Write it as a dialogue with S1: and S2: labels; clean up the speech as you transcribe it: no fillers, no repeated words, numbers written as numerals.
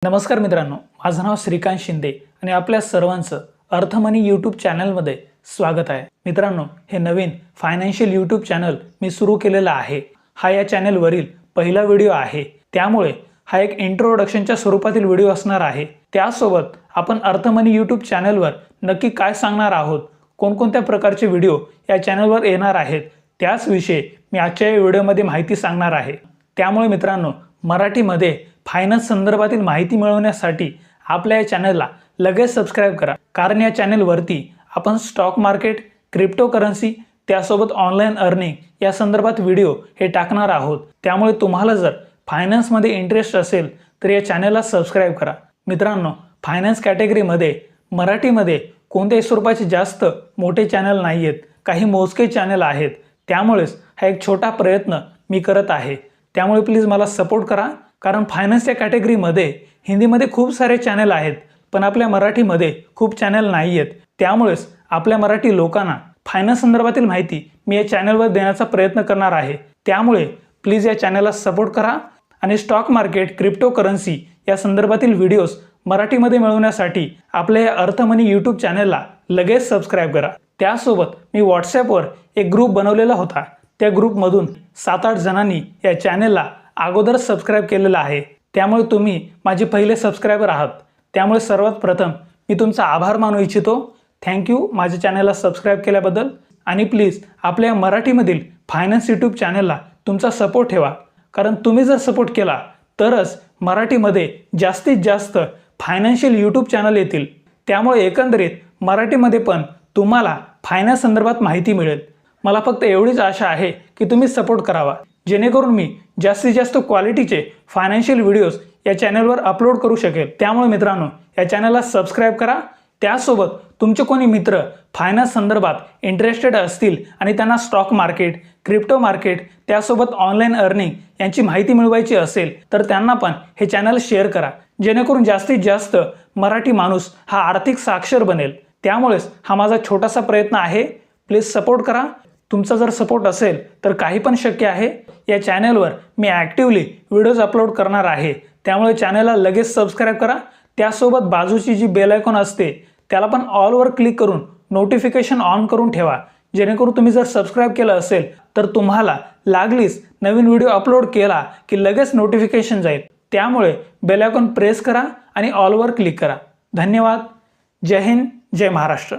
S1: नमस्कार मित्रांनो, माझं नाव श्रीकांत शिंदे आणि आपल्या सर्वांचं अर्थमनी यूट्यूब चॅनलमध्ये स्वागत आहे। मित्रांनो, हे नवीन फायनान्शियल यूट्यूब चॅनल मी सुरू केलेलं आहे। हा या चॅनलवरील पहिला व्हिडिओ आहे, त्यामुळे हा एक इंट्रोडक्शनच्या स्वरूपातील व्हिडिओ असणार आहे। त्यासोबत आपण अर्थमनी यूट्यूब चॅनलवर नक्की काय सांगणार आहोत, कोणकोणत्या प्रकारचे व्हिडिओ या चॅनलवर येणार आहेत, त्याच विषयी मी आजच्या या व्हिडिओमध्ये माहिती सांगणार आहे। त्यामुळे मित्रांनो, मराठीमध्ये फायनान्स संदर्भातील माहिती मिळवण्यासाठी आपल्या या चॅनलला लगेच सबस्क्राइब करा, कारण या चॅनलवरती आपण स्टॉक मार्केट, क्रिप्टोकरन्सी, त्यासोबत ऑनलाईन अर्निंग या संदर्भात व्हिडिओ हे टाकणार आहोत। त्यामुळे तुम्हाला जर फायनान्समध्ये इंटरेस्ट असेल तर या चॅनलला सबस्क्राइब करा। मित्रांनो, फायनान्स कॅटेगरीमध्ये मराठीमध्ये कोणत्याही स्वरूपाचे जास्त मोठे चॅनल नाही आहेत, काही मोजके चॅनल आहेत। त्यामुळेच हा एक छोटा प्रयत्न मी करत आहे। त्यामुळे प्लीज मला सपोर्ट करा, कारण फायनान्सच्या कॅटेगरीमध्ये हिंदीमध्ये खूप सारे चॅनल आहेत, पण आपल्या मराठीमध्ये खूप चॅनल नाही आहेत। त्यामुळेच आपल्या मराठी लोकांना फायनान्स संदर्भातील माहिती मी या चॅनलवर देण्याचा प्रयत्न करणार आहे। त्यामुळे प्लीज या चॅनलला सपोर्ट करा आणि स्टॉक मार्केट, क्रिप्टोकरन्सी या संदर्भातील व्हिडिओज मराठीमध्ये मिळवण्यासाठी आपल्या या अर्थमनी यूट्यूब चॅनलला लगेच सबस्क्राइब करा। त्यासोबत मी व्हॉट्सॲपवर एक ग्रुप बनवलेला होता, त्या ग्रुपमधून 7-8 जणांनी या चॅनलला अगोदर सबस्क्राइब केलेला आहे। त्यामुळे तुम्ही माझे पहिले सबस्क्रायबर आहात। त्यामुळे सर्वात प्रथम मी तुमचा आभार मानू इच्छितो। थँक्यू माझ्या चॅनलला सबस्क्राइब केल्याबद्दल। आणि प्लीज आपल्या मराठीमधील फायनान्स यूट्यूब चॅनलला तुमचा सपोर्ट ठेवा, कारण तुम्ही जर सपोर्ट केला तरच मराठीमध्ये जास्तीत जास्त फायनान्शियल यूट्यूब चॅनल येतील। त्यामुळे एकंदरीत मराठीमध्ये पण तुम्हाला फायनान्स संदर्भात माहिती मिळेल। मला फक्त एवढीच आशा आहे की तुम्ही सपोर्ट करावा, जेणेकरून मी जास्तीत जास्त क्वालिटीचे फायनान्शियल व्हिडिओज या चॅनलवर अपलोड करू शकेल। त्यामुळे मित्रांनो, या चॅनलला सबस्क्राइब करा। त्यासोबत तुमचे कोणी मित्र फायनान्स संदर्भात इंटरेस्टेड असतील आणि त्यांना स्टॉक मार्केट, क्रिप्टो मार्केट, त्यासोबत ऑनलाईन अर्निंग यांची माहिती मिळवायची असेल तर त्यांना पण हे चॅनल शेअर करा, जेणेकरून जास्तीत जास्त मराठी माणूस हा आर्थिक साक्षर बनेल। त्यामुळेच हा माझा छोटासा प्रयत्न आहे। प्लीज सपोर्ट करा। तुमचा जर सपोर्ट असेल तर काही पण शक्य आहे। या चॅनलवर मी ॲक्टिवली व्हिडिओज अपलोड करणार आहे। त्यामुळे चॅनलला लगेच सबस्क्राइब करा। त्यासोबत बाजूची जी बेल आयकॉन असते त्याला पण ऑलवर क्लिक करून नोटिफिकेशन ऑन करून ठेवा, जेणेकरून तुम्ही जर सबस्क्राइब केलं असेल तर तुम्हाला लागलीच नवीन व्हिडिओ अपलोड केला की लगेच नोटिफिकेशन जाईल। त्यामुळे बेल आयकॉन प्रेस करा आणि ऑलवर क्लिक करा। धन्यवाद। जय हिंद, जय महाराष्ट्र।